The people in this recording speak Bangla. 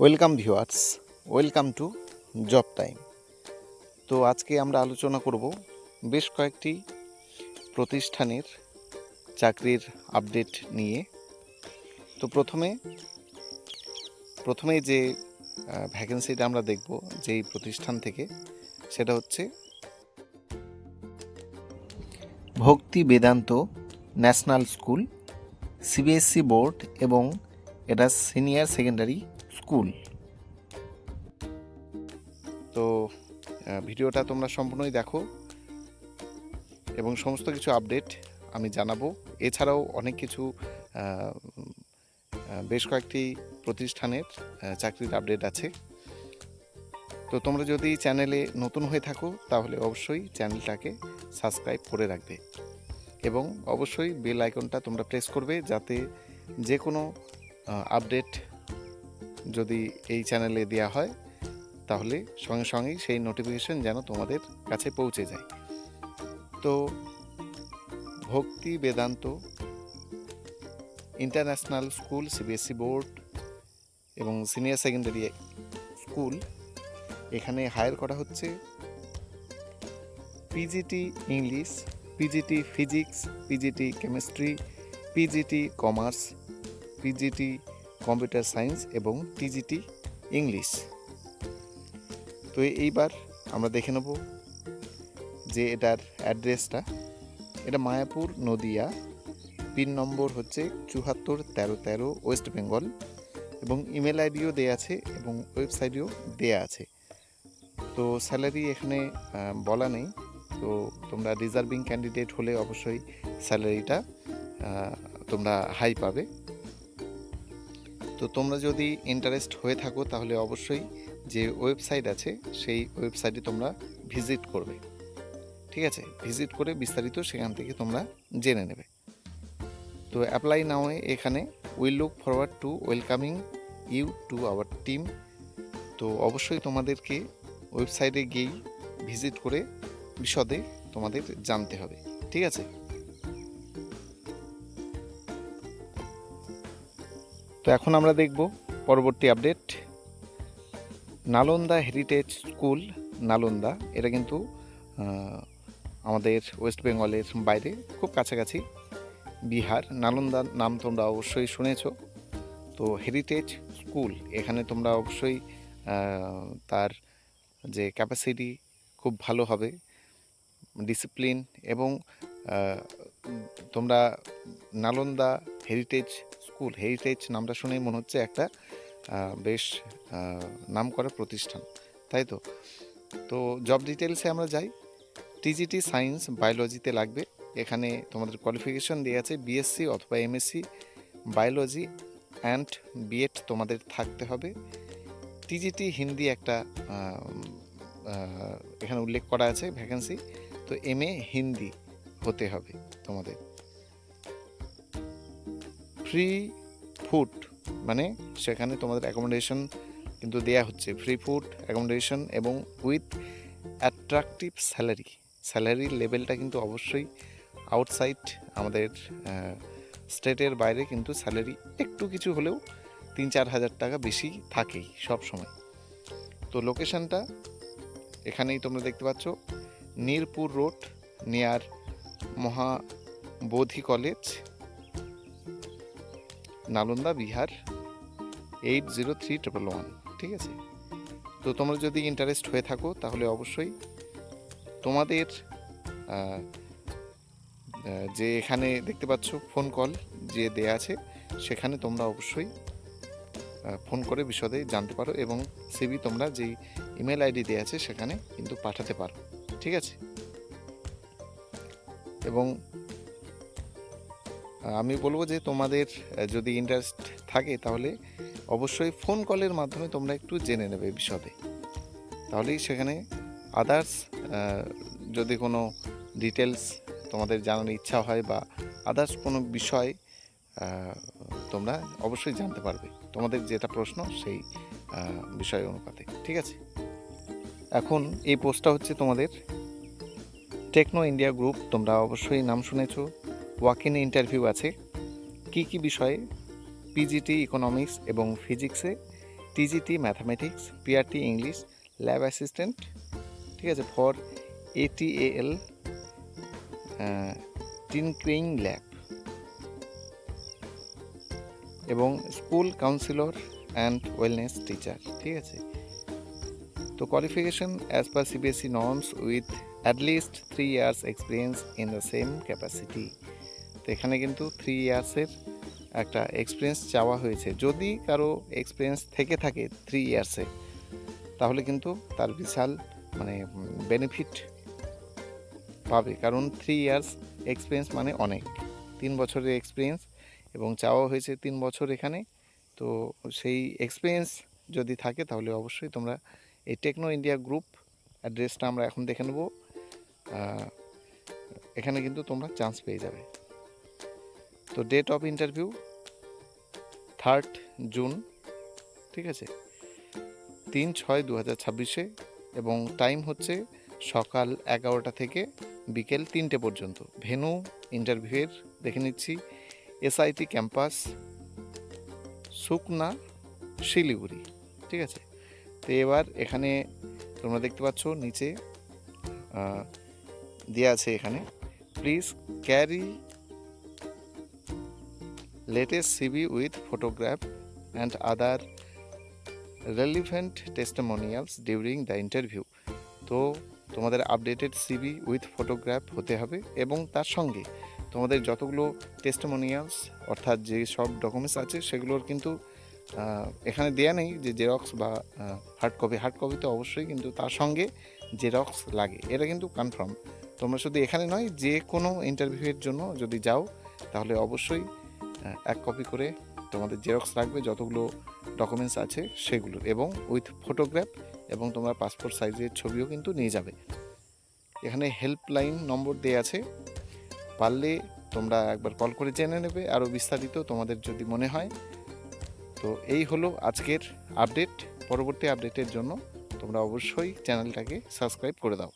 Welcome viewers, welcome to job time. তো আজকে আমরা আলোচনা করব বেশ কয়েকটি প্রতিষ্ঠানের চাকরির আপডেট নিয়ে। তো প্রথমে যে ভ্যাকেন্সিটা আমরা দেখব যেই প্রতিষ্ঠান থেকে, সেটা হচ্ছে ভক্তি Vedanta national school, CBSE board এবং এটা সিনিয়র সেকেন্ডারি স্কুল। তো ভিডিওটা তোমরা সম্পূর্ণই দেখো এবং সমস্ত কিছু আপডেট আমি জানাবো। এছাড়াও অনেক কিছু বেশ কয়েকটি প্রতিষ্ঠানের চাকরির আপডেট আছে। তো তোমরা যদি চ্যানেলে নতুন হয়ে থাকো তাহলে অবশ্যই চ্যানেলটাকে সাবস্ক্রাইব করে রাখবে এবং অবশ্যই বেল আইকনটা তোমরা প্রেস করবে, যাতে যে কোনো আপডেট যদি এই চ্যানেলে দেওয়া হয় তাহলে সঙ্গে সঙ্গেই সেই নোটিফিকেশন যেন তোমাদের কাছে পৌঁছে যায়। তো ভক্তি Vedanta international school, CBSE board এবং সিনিয়র সেকেন্ডারি স্কুল, এখানে হায়ার করা হচ্ছে PGT English, PGT physics, PGT chemistry, PGT commerce, PGT computer science এবং টিজিটি ইংলিশ। তো এইবার আমরা দেখে নেব যে এটার অ্যাড্রেসটা। এটা মায়াপুর, নদিয়া, পিন নম্বর হচ্ছে 741313, ওয়েস্ট বেঙ্গল, এবং ইমেল আইডিও দেয়া আছে এবং ওয়েবসাইটেও দেয়া আছে। তো স্যালারি এখানে বলা নেই, তো তোমরা রিজার্ভিং ক্যান্ডিডেট হলে অবশ্যই স্যালারিটা তোমরা হাই পাবে। তো তোমরা যদি ইন্টারেস্ট হয়ে থাকো তাহলে অবশ্যই যে ওয়েবসাইট আছে সেই ওয়েবসাইটে তোমরা ভিজিট করবে, ঠিক আছে? ভিজিট করে বিস্তারিত সেখান থেকে তোমরা জেনে নেবে। তো অ্যাপ্লাই নাও এখানে will look forward to welcoming you to our team. তো অবশ্যই তোমাদেরকে ওয়েবসাইটে গিয়েই ভিজিট করে বিশদে তোমাদের জানতে হবে, ঠিক আছে? তো এখন আমরা দেখব পরবর্তী update. Nalanda heritage school, Nalanda, এটা কিন্তু আমাদের ওয়েস্ট বেঙ্গলের বাইরে, খুব কাছাকাছি, বিহার। নালন্দার নাম তোমরা অবশ্যই শুনেছ। তো হেরিটেজ স্কুল, এখানে তোমরা অবশ্যই তার যে ক্যাপাসিটি খুব ভালো হবে, ডিসিপ্লিন, এবং তোমরা নালন্দা হেরিটেজ স্কুল, হেরিটেজ নামটা শুনেই মনে হচ্ছে একটা বেশ নাম করা প্রতিষ্ঠান, তাই তো? তো জব ডিটেলসে আমরা যাই। টিজিটি সায়েন্স বায়োলজিতে লাগবে। এখানে তোমাদের কোয়ালিফিকেশন দেওয়া আছে বিএসসি অথবা এমএসসি বায়োলজি অ্যান্ড বিএড তোমাদের থাকতে হবে। টিজিটি হিন্দি একটা এখানে উল্লেখ করা আছে ভ্যাকেন্সি। তো এমএ হিন্দি হতে হবে তোমাদের। ফ্রি ফুড, মানে সেখানে তোমাদের অ্যাকোমোডেশন কিন্তু দেয়া হচ্ছে, ফ্রি ফুড, অ্যাকোমোডেশন, এবং উইথ অ্যাট্রাকটিভ স্যালারি লেভেলটা কিন্তু অবশ্যই আউটসাইড আমাদের স্টেটের বাইরে কিন্তু স্যালারি একটু কিছু হলেও 3-4 হাজার টাকা বেশি থাকেই সব সময়। তো লোকেশনটা এখানেই তোমরা দেখতে পাচ্ছ, Nirpur road, near Mahabodhi college, Nalanda, Bihar 803111, ঠিক আছে? তো তোমরা যদি ইন্টারেস্ট হয়ে থাকো তাহলে অবশ্যই তোমাদের যে এখানে দেখতে পাচ্ছ ফোন কল যে দেয়া আছে, সেখানে তোমরা অবশ্যই ফোন করে বিশদে জানতে পারো এবং সিভি তোমরা যেই ইমেল আইডি দেওয়া আছে সেখানে কিন্তু পাঠাতে পারো, ঠিক আছে? এবং আমি বলবো যে তোমাদের যদি ইন্টারেস্ট থাকে তাহলে অবশ্যই ফোন কলের মাধ্যমে তোমরা একটু জেনে নেবে বিশদে, তাহলেই সেখানে আদার্স যদি কোনো ডিটেলস তোমাদের জানার ইচ্ছা হয় বা আদার্স কোনো বিষয় তোমরা অবশ্যই জানতে পারবে, তোমাদের যেটা প্রশ্ন সেই বিষয় অনুপাতে, ঠিক আছে? এখন এই পোস্টটা হচ্ছে তোমাদের টেকনো ইন্ডিয়া গ্রুপ, তোমরা অবশ্যই নাম শুনেছ। ওয়াক ইন ইন্টারভিউ আছে। কি কি বিষয়ে? পিজিটি ইকোনমিক্স এবং ফিজিক্সে TGT mathematics, PRT English, lab assistant, ঠিক আছে, ফর এটিএল টিনক্রিং ল্যাব, এবং school councillor and wellness teacher, ঠিক আছে। তো qualification as per CBSE norms with at least 3 years experience in the same capacity. তো এখানে কিন্তু 3 yearsের একটা এক্সপিরিয়েন্স চাওয়া হয়েছে। যদি কারো এক্সপিরিয়েন্স থেকে থাকে 3 yearsে, তাহলে কিন্তু তার বিশাল মানে বেনিফিট পাবে, কারণ 3 years এক্সপিরিয়েন্স মানে অনেক, 3 বছরের এক্সপিরিয়েন্স, এবং চাওয়া হয়েছে 3 বছর এখানে। তো সেই এক্সপিরিয়েন্স যদি থাকে তাহলে অবশ্যই তোমরা এই টেকনো ইন্ডিয়া গ্রুপ অ্যাড্রেসটা আমরা এখন দেখে নেব, এখানে কিন্তু তোমরা চান্স পেয়ে যাবে। তো date of interview 3rd June, ঠিক আছে, 3/6/2026, এবং টাইম হচ্ছে সকাল 11টা থেকে বিকেল 3টে পর্যন্ত। ভেন্যু ইন্টারভিউয়ের দেখে নিচ্ছি, এসআইটি ক্যাম্পাস, সুকনা, শিলিগুড়ি, ঠিক আছে। তো এবার এখানে তোমরা দেখতে পাচ্ছ নিচে দেওয়া আছে, এখানে please carry latest CV with photograph and other relevant testimonials during the interview. তো তোমাদের আপডেটেড সিভি উইথ ফটোগ্রাফ হতে হবে, এবং তার সঙ্গে তোমাদের যতগুলো টেস্টিমোনিয়ালস অর্থাৎ যে সব ডকুমেন্টস আছে সেগুলোর কিন্তু এখানে দেয়া নেই যে জেরক্স বা হার্ড কপি তো অবশ্যই, কিন্তু তার সঙ্গে জেরক্স লাগে, এটা কিন্তু কনফার্ম। তোমরা শুধু এখানে নয়, যে কোনো ইন্টারভিউয়ের জন্য যদি যাও তাহলে অবশ্যই 1 কপি করে তোমাদের জেরক্স লাগবে, যতগুলো ডকুমেন্টস আছে সেগুলো, এবং উইথ ফটোগ্রাফ, এবং তোমরা পাসপোর্ট সাইজের ছবিও কিন্তু নিয়ে যাবে। এখানে হেল্পলাইন নম্বর দেওয়া আছে, পারলে তোমরা একবার কল করে জেনে নেবে আরও বিস্তারিত তোমাদের যদি মনে হয়। তো এই হলো আজকের আপডেট। পরবর্তী আপডেটের জন্য তোমরা অবশ্যই চ্যানেলটাকে সাবস্ক্রাইব করে দাও।